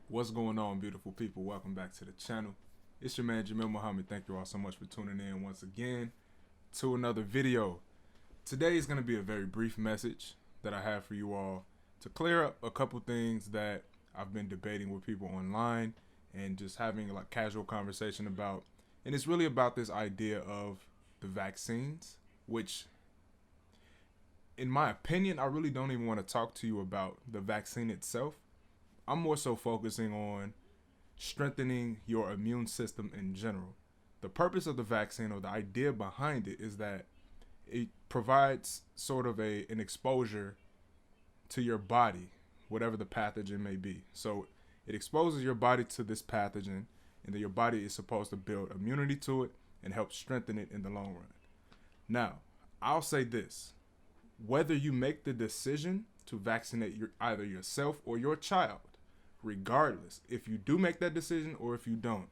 What's going on, beautiful people? Welcome back to the channel. It's your man Jamil Muhammad. Thank you all so much for tuning in once again to another video. Today is going to be a very brief message that I have for you all to clear up a couple things that I've been debating with people online and just having like casual conversation about. And it's really about this idea of the vaccines, which in my opinion, I really don't even want to talk to you about the vaccine itself. I'm more so focusing on strengthening your immune system in general. The purpose of the vaccine, or the idea behind it, is that it provides sort of an exposure to your body, whatever the pathogen may be. So it exposes your body to this pathogen, and then your body is supposed to build immunity to it and help strengthen it in the long run. Now, I'll say this. Whether you make the decision to vaccinate either yourself or your child, regardless, if you do make that decision or if you don't,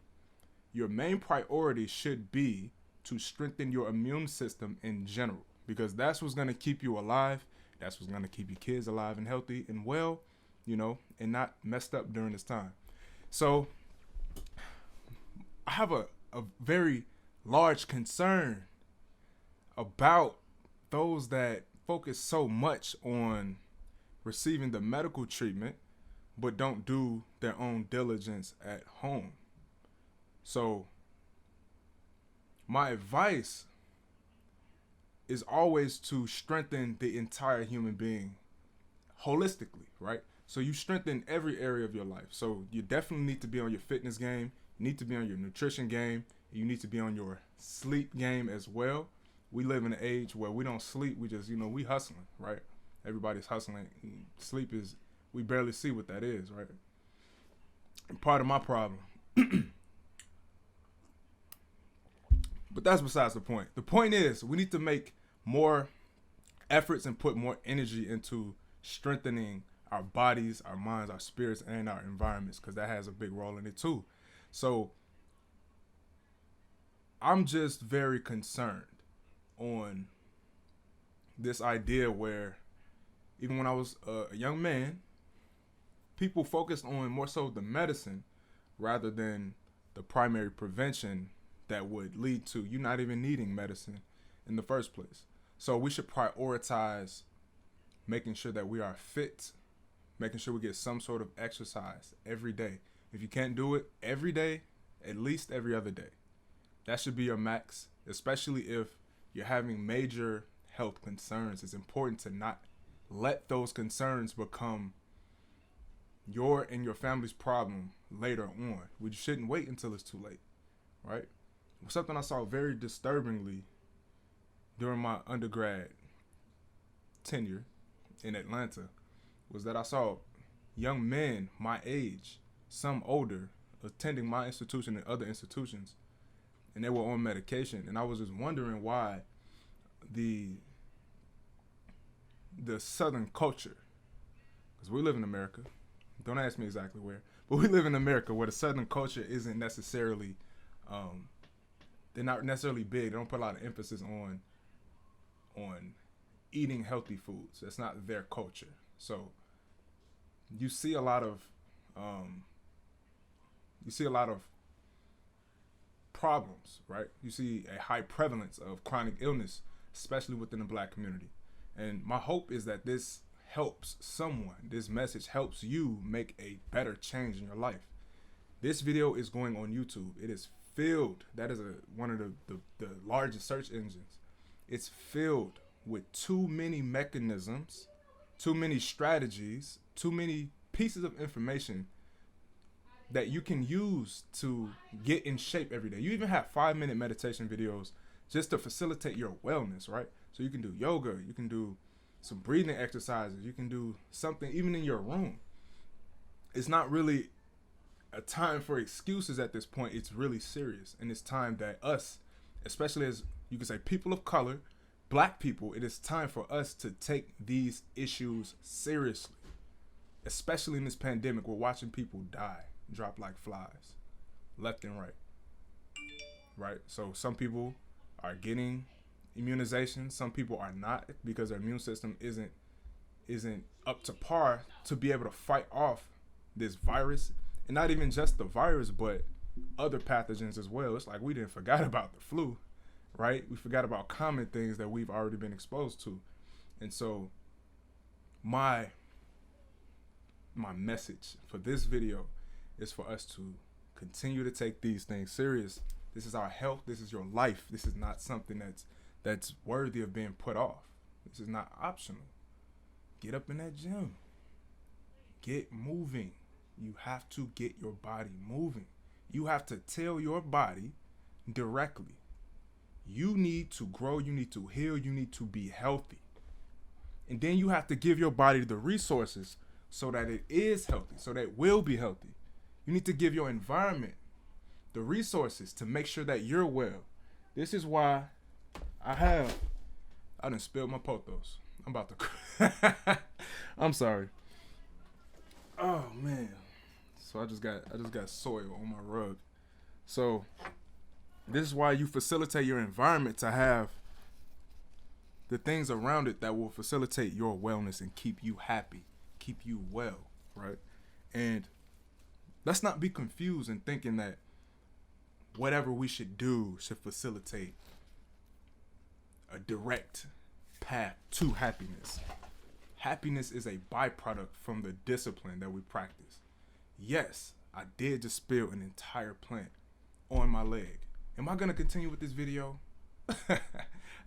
your main priority should be to strengthen your immune system in general, because that's what's going to keep you alive. That's what's going to keep your kids alive and healthy and well, and not messed up during this time. So I have a very large concern about those that focus so much on receiving the medical treatment but don't do their own diligence at home. So my advice is always to strengthen the entire human being holistically, right? So you strengthen every area of your life. So you definitely need to be on your fitness game, you need to be on your nutrition game, you need to be on your sleep game as well. We live in an age where we don't sleep, we just, we hustling, right? Everybody's hustling. Sleep is, we barely see what that is, right? And part of my problem. But that's besides the point. The point is, we need to make more efforts and put more energy into strengthening our bodies, our minds, our spirits, and our environments, because that has a big role in it too. So I'm just very concerned on this idea where even when I was a young man, people focused on more so the medicine rather than the primary prevention that would lead to you not even needing medicine in the first place. So we should prioritize making sure that we are fit, making sure we get some sort of exercise every day. If you can't do it every day, at least every other day. That should be your max, especially if you're having major health concerns. It's important to not let those concerns become your and your family's problem later on. We shouldn't wait until it's too late, right? Something I saw very disturbingly during my undergrad tenure in Atlanta was that I saw young men my age, some older, attending my institution and other institutions, and they were on medication. And I was just wondering why the Southern culture, because we live in America, don't ask me exactly where, but we live in America where the Southern culture isn't necessarily, they're not necessarily big. They don't put a lot of emphasis on eating healthy foods. That's not their culture. So you see a lot of problems, right? You see a high prevalence of chronic illness, especially within the Black community. And my hope is that this helps someone. This message helps you make a better change in your life. This video is going on YouTube. It is filled. That is one of the largest search engines. It's filled with too many mechanisms, too many strategies, too many pieces of information that you can use to get in shape every day. You even have 5-minute meditation videos just to facilitate your wellness, right? So you can do yoga, you can do some breathing exercises, you can do something even in your room. It's not really a time for excuses at this point. It's really serious. And it's time that us, especially as you can say people of color, Black people, it is time for us to take these issues seriously. Especially in this pandemic, we're watching people die, drop like flies, left and right. Right? So some people are getting immunization, some people are not, because their immune system isn't up to par to be able to fight off this virus And not even just the virus, but other pathogens as well. It's like we didn't forget about the flu, right? We forgot about common things that we've already been exposed to. And so my message for this video is for us to continue to take these things serious. This is our health. This is your life. This is not something that's worthy of being put off. This is not optional. Get up in that gym. Get moving. You have to get your body moving. You have to tell your body directly, you need to grow, you need to heal, you need to be healthy. And then you have to give your body the resources so that it is healthy, so that it will be healthy. You need to give your environment the resources to make sure that you're well. This is why I done spilled my potos. I'm about to I'm sorry. Oh man. So I just got soil on my rug. So this is why you facilitate your environment to have the things around it that will facilitate your wellness and keep you happy, keep you well, right? And let's not be confused in thinking that whatever we should do should facilitate a direct path to happiness. Happiness is a byproduct from the discipline that we practice. Yes, I did just spill an entire plant on my leg. Am I going to continue with this video?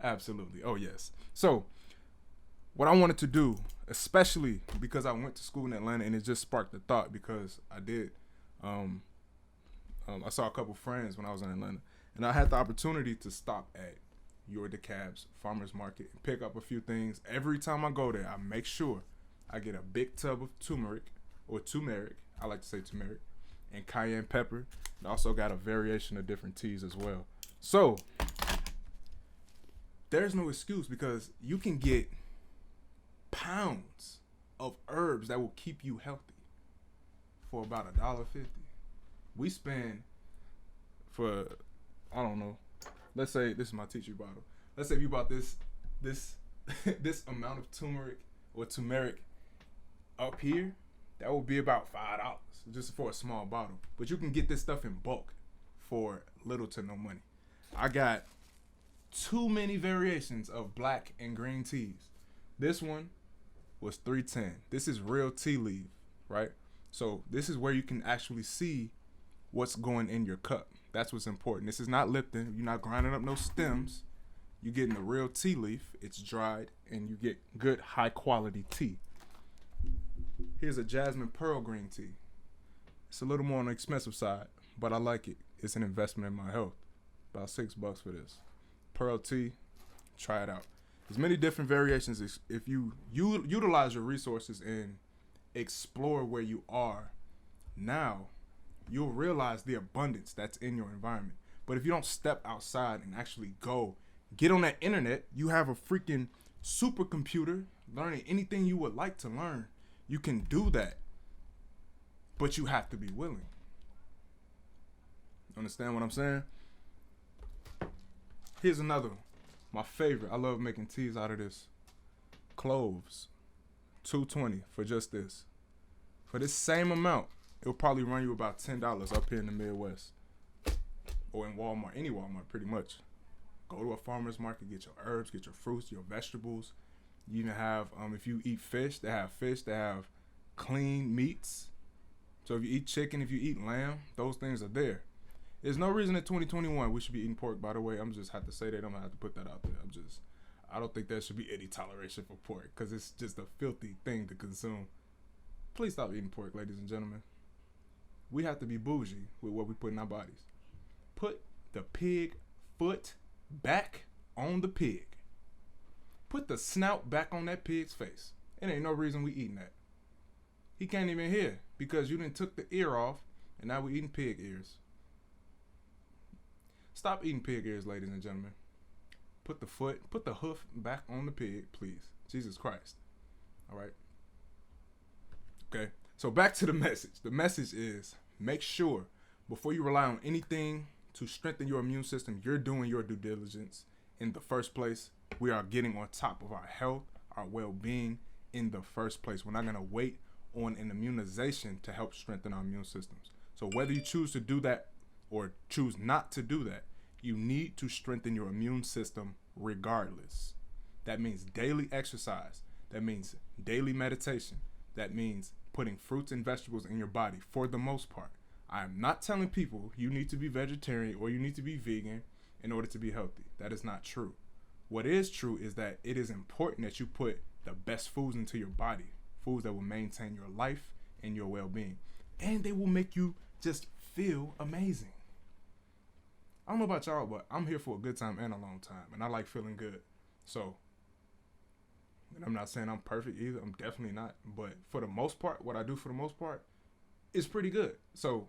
Absolutely. Oh, yes. So what I wanted to do, especially because I went to school in Atlanta, and it just sparked the thought because I did. I saw a couple friends when I was in Atlanta, and I had the opportunity to stop at Your DeKalb's Farmer's Market and pick up a few things. Every time I go there, I make sure I get a big tub of turmeric, I like to say turmeric, and cayenne pepper. And also got a variation of different teas as well. So there's no excuse because you can get pounds of herbs that will keep you healthy for about $1.50. We spend for, I don't know, let's say this is my tea tree bottle. Let's say if you bought this this amount of turmeric up here, that would be about $5 just for a small bottle. But you can get this stuff in bulk for little to no money. I got too many variations of black and green teas. This one was $3.10. This is real tea leaf, right? So this is where you can actually see what's going in your cup. That's what's important. This is not Lipton. You're not grinding up no stems. You're getting the real tea leaf. It's dried, and you get good high quality tea. Here's a jasmine pearl green tea. It's a little more on the expensive side, but I like it. It's an investment in my health. About $6 for this. Pearl tea, try it out. There's many different variations. If you utilize your resources and explore where you are now, you'll realize the abundance that's in your environment. But if you don't step outside and actually go get on that internet, you have a freaking supercomputer learning anything you would like to learn. You can do that, but you have to be willing. Understand what I'm saying? Here's another one. My favorite. I love making teas out of this. Cloves. $2.20 for just this. For this same amount, it'll probably run you about $10 up here in the Midwest. Or in Walmart, any Walmart pretty much. Go to a farmer's market, get your herbs, get your fruits, your vegetables. You even have, if you eat fish, they have clean meats. So if you eat chicken, if you eat lamb, those things are there. There's no reason in 2021 we should be eating pork, by the way. I'm just have to say that. I'm going to have to put that out there. I don't think there should be any toleration for pork because it's just a filthy thing to consume. Please stop eating pork, ladies and gentlemen. We have to be bougie with what we put in our bodies. Put the pig foot back on the pig. Put the snout back on that pig's face. It ain't no reason we eating that. He can't even hear because you done took the ear off and now we eating pig ears. Stop eating pig ears, ladies and gentlemen. Put the hoof back on the pig, please. Jesus Christ. All right. Okay. So back to the message. The message is make sure before you rely on anything to strengthen your immune system, you're doing your due diligence in the first place. We are getting on top of our health, our well-being in the first place. We're not going to wait on an immunization to help strengthen our immune systems. So whether you choose to do that or choose not to do that, you need to strengthen your immune system regardless. That means daily exercise. That means daily meditation. That means putting fruits and vegetables in your body for the most part. I am not telling people you need to be vegetarian or you need to be vegan in order to be healthy. That is not true. What is true is that it is important that you put the best foods into your body, foods that will maintain your life and your well-being, and they will make you just feel amazing. I don't know about y'all, but I'm here for a good time and a long time, and I like feeling good. So, and I'm not saying I'm perfect either. I'm definitely not. But for the most part, what I do for the most part is pretty good. So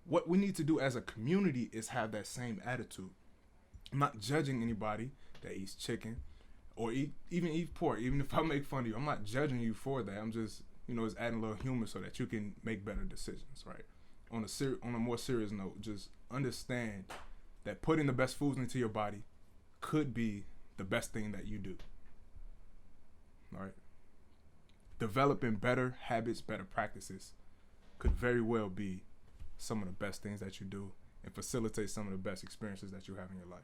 what we need to do as a community is have that same attitude. I'm not judging anybody that eats chicken or even eat pork. Even if I make fun of you, I'm not judging you for that. I'm just, it's adding a little humor so that you can make better decisions, right? On a more serious note, just understand that putting the best foods into your body could be the best thing that you do. All right? Developing better habits, better practices could very well be some of the best things that you do and facilitate some of the best experiences that you have in your life.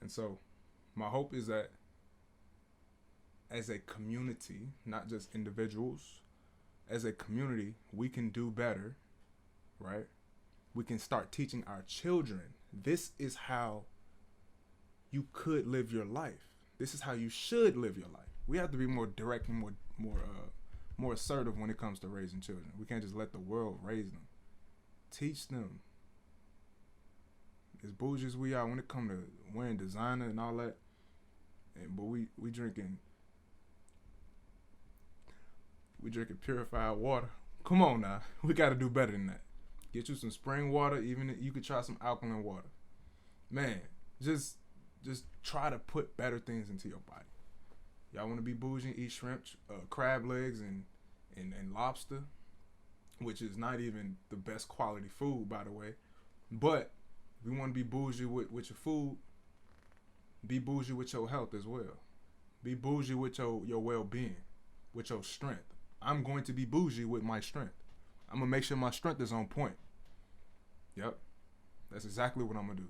And so my hope is that as a community, not just individuals, as a community, we can do better, right? We can start teaching our children. This is how you could live your life. This is how you should live your life. We have to be more direct and more assertive when it comes to raising children. We can't just let the world raise them. Teach them. As bougie as we are when it comes to wearing designer and all that, but we drinking purified water. Come on now, we got to do better than that. Get you some spring water. Even you could try some alkaline water. Man, just try to put better things into your body. Y'all want to be bougie, eat shrimp, crab legs, and lobster, which is not even the best quality food, by the way. But if you want to be bougie with your food, be bougie with your health as well. Be bougie with your well-being, with your strength. I'm going to be bougie with my strength. I'm going to make sure my strength is on point. Yep. That's exactly what I'm going to do.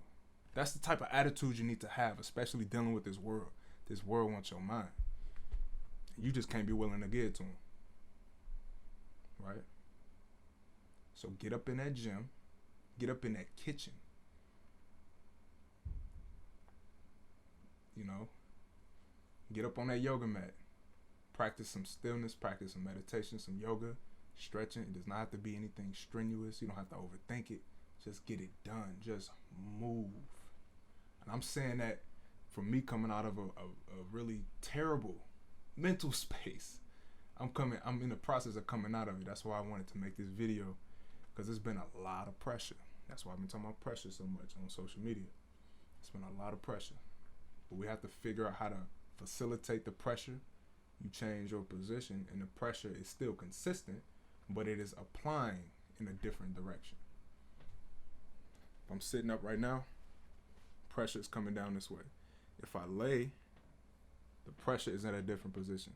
That's the type of attitude you need to have, especially dealing with this world. This world wants your mind. You just can't be willing to give it to them. Right? So get up in that gym. Get up in that kitchen. Get up on that yoga mat. Practice some stillness, practice some meditation, some yoga, stretching. It does not have to be anything strenuous. You don't have to overthink it. Just get it done. Just move. And I'm saying that from me coming out of a really terrible mental space. I'm in the process of coming out of it. That's why I wanted to make this video, because there's been a lot of pressure. That's why I've been talking about pressure so much on social media. It's been a lot of pressure. But we have to figure out how to facilitate the pressure. You change your position and the pressure is still consistent, but it is applying in a different direction. If I'm sitting up right now, pressure is coming down this way. If I lay, the pressure is at a different position.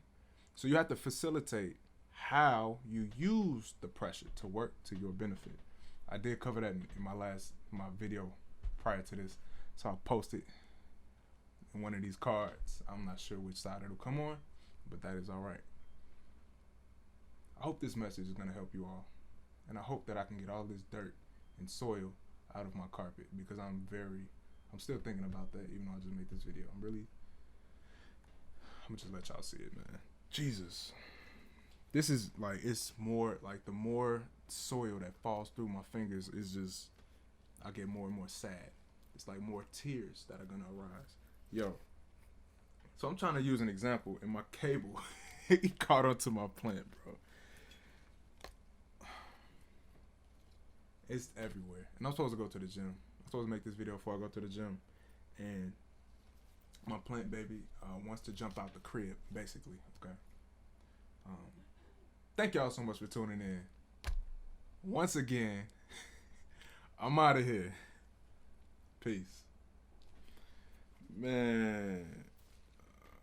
So you have to facilitate how you use the pressure to work to your benefit. I did cover that in my video prior to this, so I'll post it in one of these cards. I'm not sure which side it'll come on, but that is all right. I hope this message is going to help you all, and I hope that I can get all this dirt and soil out of my carpet, because I'm still thinking about that, even though I just made this video. I'm gonna just let y'all see it, man. Jesus. This is like, it's more like the more soil that falls through my fingers is just, I get more and more sad. It's like more tears that are gonna arise. Yo. So I'm trying to use an example, and my cable, it caught onto my plant, bro. It's everywhere. And I'm supposed to go to the gym. I'm supposed to make this video before I go to the gym. And my plant baby wants to jump out the crib, basically. Okay. Thank y'all so much for tuning in. Once again, I'm out of here. Peace. Man.